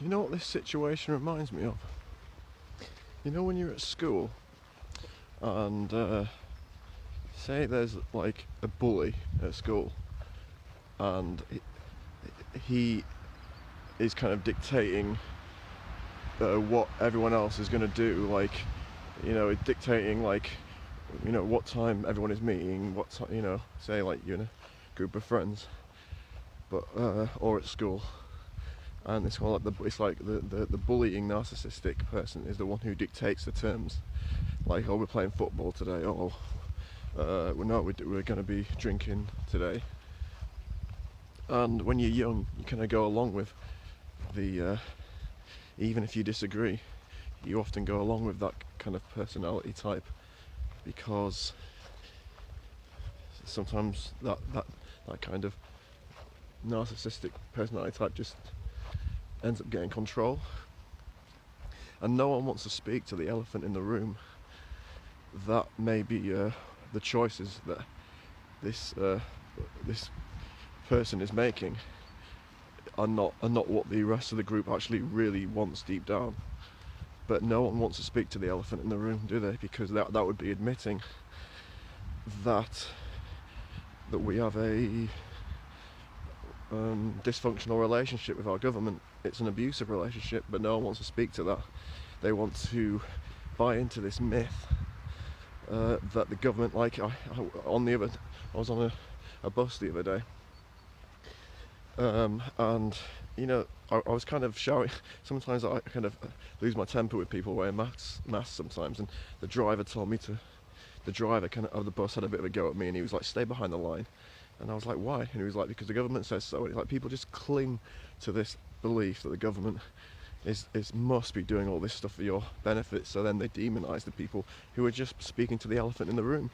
You know what this situation reminds me of? You know when you're at school and say there's like a bully at school and he is kind of dictating what everyone else is going to do, like, you know, dictating like, you know, what time everyone is meeting, what time, you know, say like you're in a group of friends, but or at school, and it's like the bullying narcissistic person is the one who dictates the terms, like, oh, we're playing football today, or we're going to be drinking today. And when you're young, you kind of go along with the even if you disagree, you often go along with that kind of personality type, because sometimes that kind of narcissistic personality type just ends up getting control, and no one wants to speak to the elephant in the room. That may be the choices that this person is making are not what the rest of the group actually really wants deep down. But no one wants to speak to the elephant in the room, do they? Because that would be admitting that we have a dysfunctional relationship with our government. It's an abusive relationship, but no one wants to speak to that. They want to buy into this myth that the government, like, I was on a bus the other day, and you know, I was kind of shouting. Sometimes I kind of lose my temper with people wearing masks sometimes, and the driver kind of the bus had a bit of a go at me, and he was like, stay behind the line. And I was like, why? And he was like, because the government says so. And it's like, people just cling to this belief that the government must be doing all this stuff for your benefit, so then they demonise the people who are just speaking to the elephant in the room.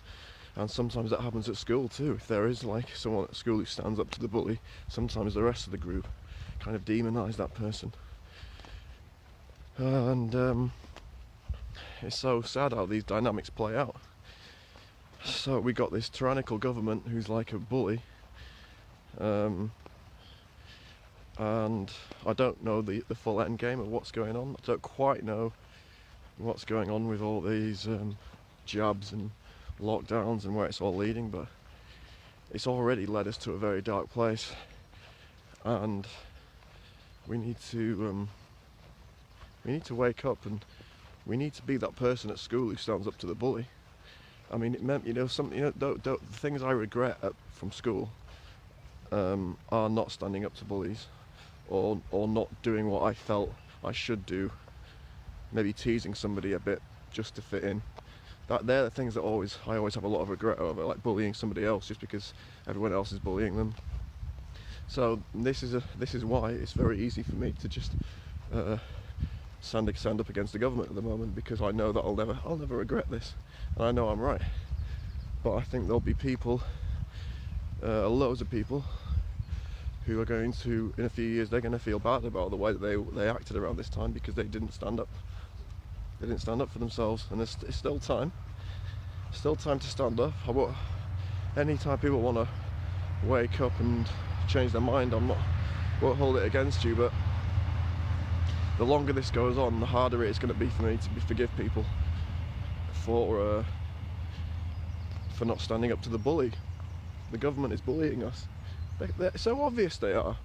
And sometimes that happens at school too. If there is like someone at school who stands up to the bully, sometimes the rest of the group kind of demonise that person. And it's so sad how these dynamics play out. So we got this tyrannical government who's like a bully, and I don't know the full end game of what's going on. I don't quite know what's going on with all these jabs and lockdowns and where it's all leading, but it's already led us to a very dark place, and we need to wake up, and we need to be that person at school who stands up to the bully. I mean, it meant, the things I regret from school are not standing up to bullies, or not doing what I felt I should do, maybe teasing somebody a bit just to fit in. They're the things that I always have a lot of regret over, like bullying somebody else just because everyone else is bullying them. So this is why it's very easy for me to just stand up against the government at the moment, because I know that I'll never regret this, and I know I'm right. But I think there'll be people, loads of people, who are going to, in a few years, they're going to feel bad about the way that they acted around this time, because they didn't stand up. They didn't stand up for themselves, and there's still time to stand up. Anytime people want to wake up and change their mind, won't hold it against you, but the longer this goes on, the harder it's going to be for me to forgive people for not standing up to the bully. The government is bullying us. They're so obvious they are.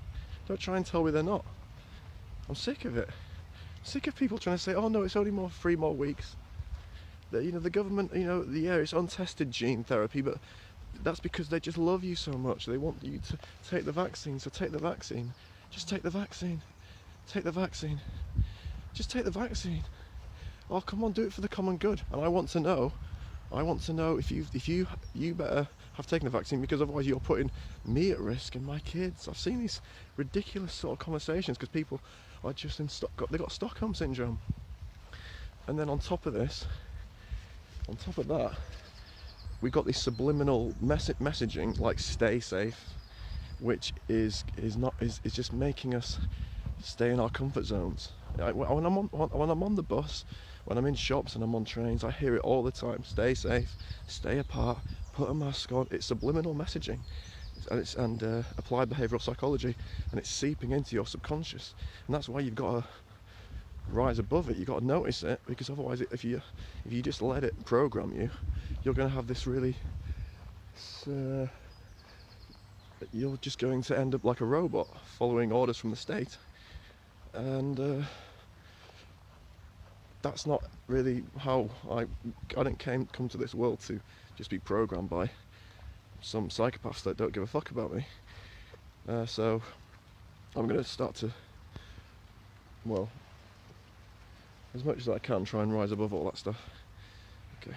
Don't try and tell me they're not. I'm sick of it. I'm sick of people trying to say, oh no, it's only 3 more weeks. The government, it's untested gene therapy, but that's because they just love you so much. They want you to take the vaccine, so take the vaccine. Just take the vaccine. Take the vaccine. Just take the vaccine. Oh, come on, do it for the common good. And I want to know if you better have taken the vaccine, because otherwise you're putting me at risk and my kids. I've seen these ridiculous sort of conversations because people are just they got Stockholm syndrome. And then on top of that, we got this subliminal messaging like stay safe, which is just making us stay in our comfort zones. When I'm on the bus, when I'm in shops and I'm on trains, I hear it all the time. Stay safe, stay apart, put a mask on. It's subliminal messaging. and applied behavioural psychology, and it's seeping into your subconscious, and that's why you've got to rise above it. You've got to notice it, because otherwise, if you just let it program you, you're going to have this really. You're just going to end up like a robot, following orders from the state, and that's not really how I didn't come to this world to just be programmed by some psychopaths that don't give a fuck about me. So I'm going to start to, well, as much as I can, try and rise above all that stuff. Okay.